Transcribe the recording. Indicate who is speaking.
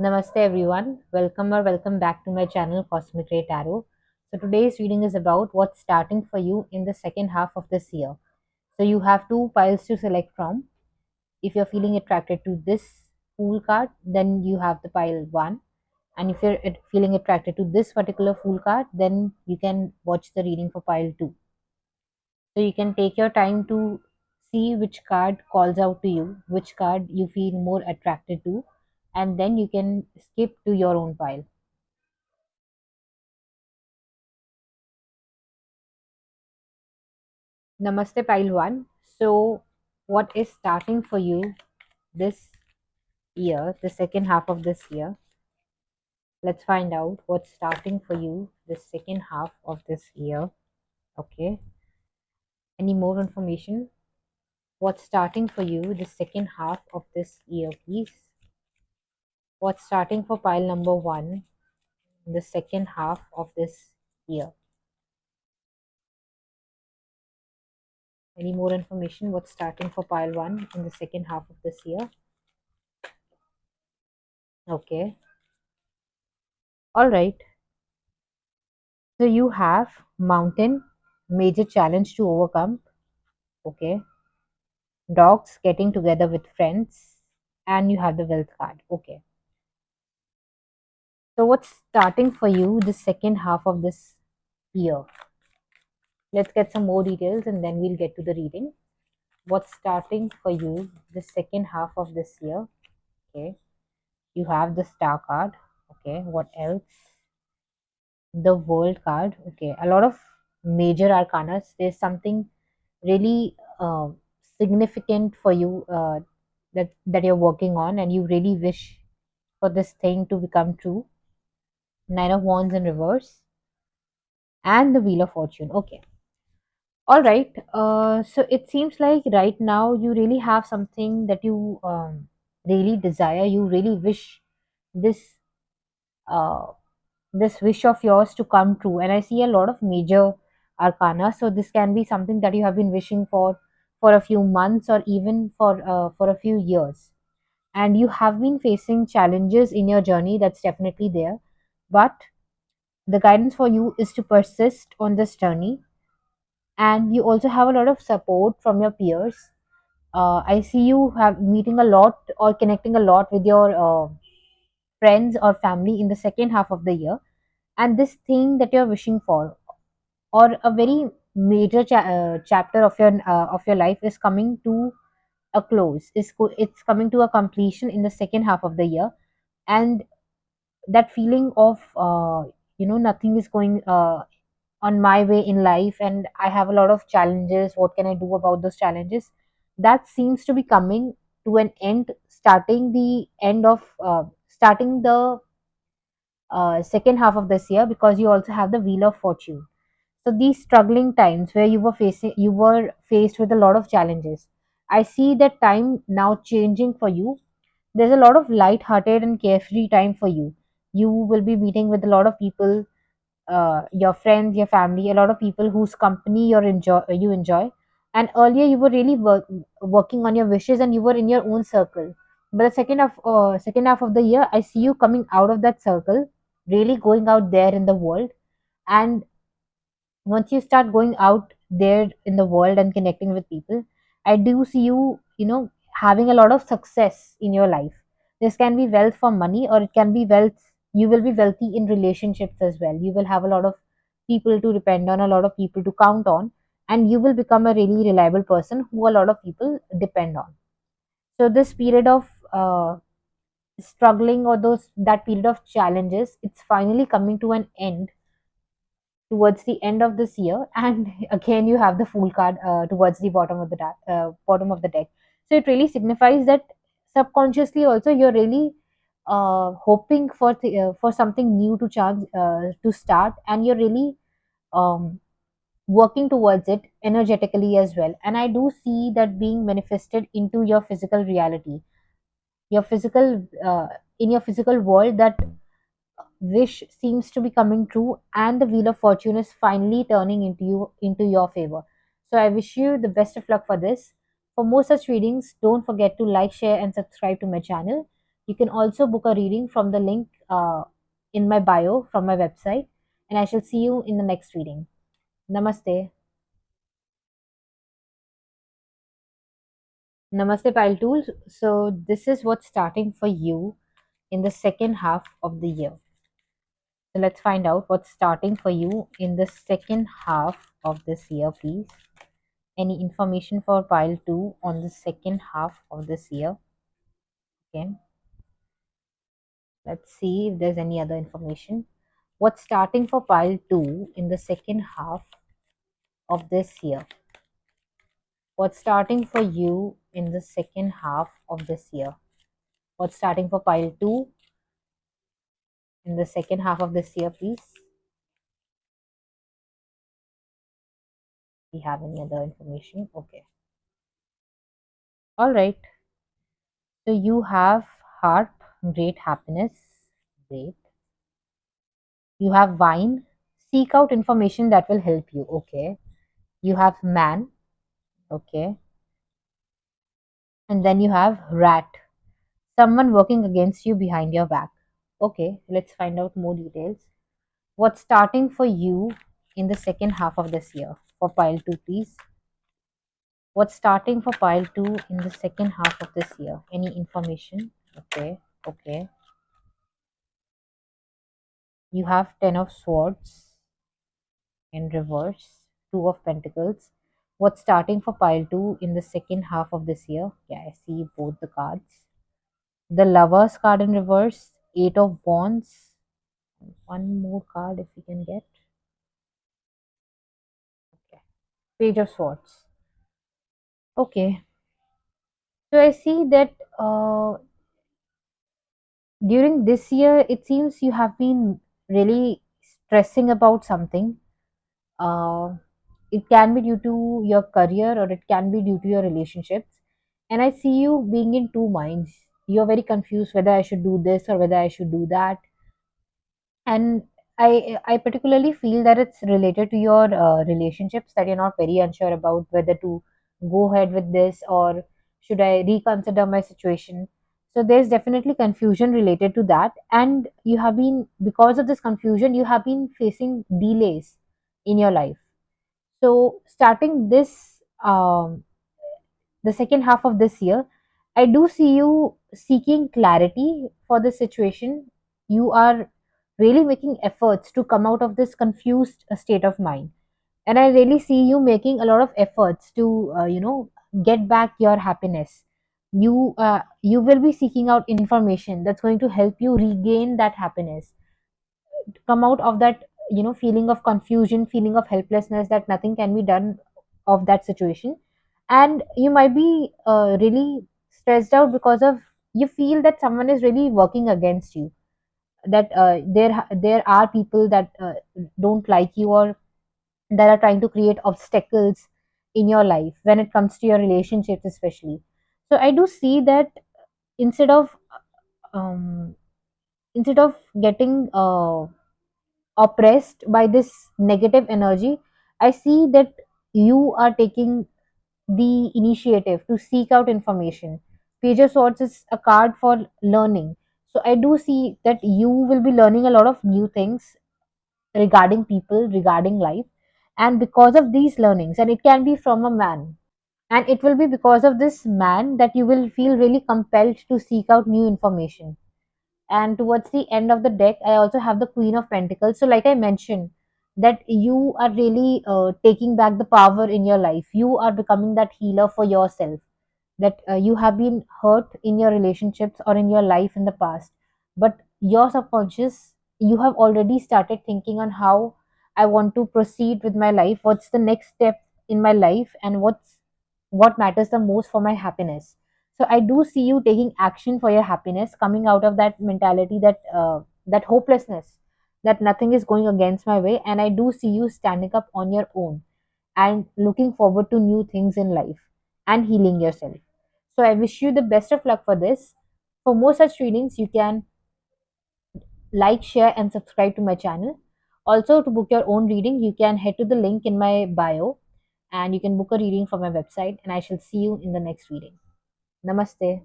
Speaker 1: Namaste everyone. Welcome back to my channel Cosmic Ray Tarot. So today's reading is about what's starting for you in the second half of this year. So you have two piles to select from. If you're feeling attracted to this Fool card, then you have the pile 1. And if you're feeling attracted to this particular Fool card, then you can watch the reading for pile 2. So you can take your time to see which card calls out to you, which card you feel more attracted to, and then you can skip to your own pile. Namaste, pile 1. So, what is starting for you this year, the second half of this year? Let's find out what's starting for you the second half of this year. Okay. Any more information? What's starting for you the second half of this year, please? What's starting for pile number 1 the second half of this year? Any more information? What's starting for pile 1 in the second half of this year? Okay. All right. So you have mountain, major challenge to overcome. Okay. Dogs getting together with friends, and you have the wealth card. Okay. So what's starting for you the second half of this year? Let's get some more details and then we'll get to the reading. What's starting for you the second half of this year? Okay. You have the star card. Okay. What else? The world card. Okay. A lot of major arcanas. There's something really significant for you that you're working on, and you really wish for this thing to become true. Nine of Wands in reverse and the Wheel of Fortune. Okay. All right. So it seems like right now you really have something that you really desire. You really wish this uh, this wish of yours to come true. And I see a lot of major arcana. So this can be something that you have been wishing for a few months or even for a few years. And you have been facing challenges in your journey. That's definitely there. But the guidance for you is to persist on this journey, and you also have a lot of support from your peers. I see you have meeting a lot or connecting a lot with your friends or family in the second half of the year, and this thing that you're wishing for or a very major chapter of your life is coming to a close. It's coming to a completion in the second half of the year, and that feeling of nothing is going on my way in life and I have a lot of challenges. What can I do about those challenges? That seems to be coming to an end, starting the second half of this year, because you also have the Wheel of Fortune. So these struggling times where you were faced with a lot of challenges, I see that time now changing for you. There's a lot of light-hearted and carefree time for you. You will be meeting with a lot of people, your friends, your family, a lot of people whose company you enjoy. And earlier you were really working on your wishes and you were in your own circle. But the second half of the year, I see you coming out of that circle, really going out there in the world. And once you start going out there in the world and connecting with people, I do see you having a lot of success in your life. This can be wealth for money, or it can be wealth. You will be wealthy in relationships as well. You will have a lot of people to depend on, a lot of people to count on, and you will become a really reliable person who a lot of people depend on. So this period of struggling, or those that period of challenges, it's finally coming to an end towards the end of this year. And again you have the Fool card towards the bottom of the deck. So it really signifies that subconsciously also you're really hoping for something new to start, and you're really um, working towards it energetically as well. And I do see that being manifested into your physical reality, your physical in your physical world. That wish seems to be coming true, and the Wheel of Fortune is finally turning into your favor. So I wish you the best of luck for this. For more such readings, don't forget to like, share and subscribe to my channel. You can also book a reading from the link in my bio from my website, and I shall see you in the next reading. Namaste. Namaste, Pile Tools. So, this is what's starting for you in the second half of the year. So, let's find out what's starting for you in the second half of this year, please. Any information for Pile 2 on the second half of this year? Okay, let's see if there's any other information. What's starting for Pile 2 in the second half of this year? What's starting for you in the second half of this year? What's starting for Pile 2 in the second half of this year, please? Do you have any other information? Okay. All right. So you have harp, great happiness. Great. You have wine. Seek out information that will help you. Okay. You have man. Okay. And then you have rat. Someone working against you behind your back. Okay. Let's find out more details. What's starting for you in the second half of this year? For pile 2, please. What's starting for pile 2 in the second half of this year? Any information? Okay. Okay. You have 10 of swords in reverse, 2 of pentacles. What's starting for pile 2 in the second half of this year? Yeah, I see both the cards. The lovers card in reverse, 8 of wands. One more card if we can get. Okay. Page of swords. Okay. So I see that during this year, it seems you have been really stressing about something. Uh, it can be due to your career or it can be due to your relationships. And I see you being in two minds. You're very confused whether I should do this or whether I should do that. And I particularly feel that it's related to your relationships, that you're not very unsure about whether to go ahead with this or should I reconsider my situation. So there's definitely confusion related to that, and you have been, because of this confusion, you have been facing delays in your life. So starting this the second half of this year, I do see you seeking clarity for this situation. You are really making efforts to come out of this confused state of mind. And I really see you making a lot of efforts to, get back your happiness. You will be seeking out information that's going to help you regain that happiness, come out of that, feeling of confusion, feeling of helplessness that nothing can be done of that situation. And you might be really stressed out because of, you feel that someone is really working against you, that there are people that don't like you, or that are trying to create obstacles in your life when it comes to your relationships especially. So I do see that instead of um, getting oppressed by this negative energy, I see that you are taking the initiative to seek out information. Page of Swords is a card for learning. So I do see that you will be learning a lot of new things regarding people, regarding life. And because of these learnings, and it can be from a man, and it will be because of this man that you will feel really compelled to seek out new information. And towards the end of the deck, I also have the Queen of Pentacles. So like I mentioned, that you are really taking back the power in your life. You are becoming that healer for yourself, that you have been hurt in your relationships or in your life in the past, but your subconscious, you have already started thinking on how I want to proceed with my life, what's the next step in my life, and what matters the most for my happiness. So I do see you taking action for your happiness, coming out of that mentality, that hopelessness, that nothing is going against my way, and I do see you standing up on your own and looking forward to new things in life and healing yourself. So I wish you the best of luck for this. For more such readings, you can like, share, and subscribe to my channel. Also, to book your own reading, you can head to the link in my bio and you can book a reading from my website. And I shall see you in the next reading. Namaste.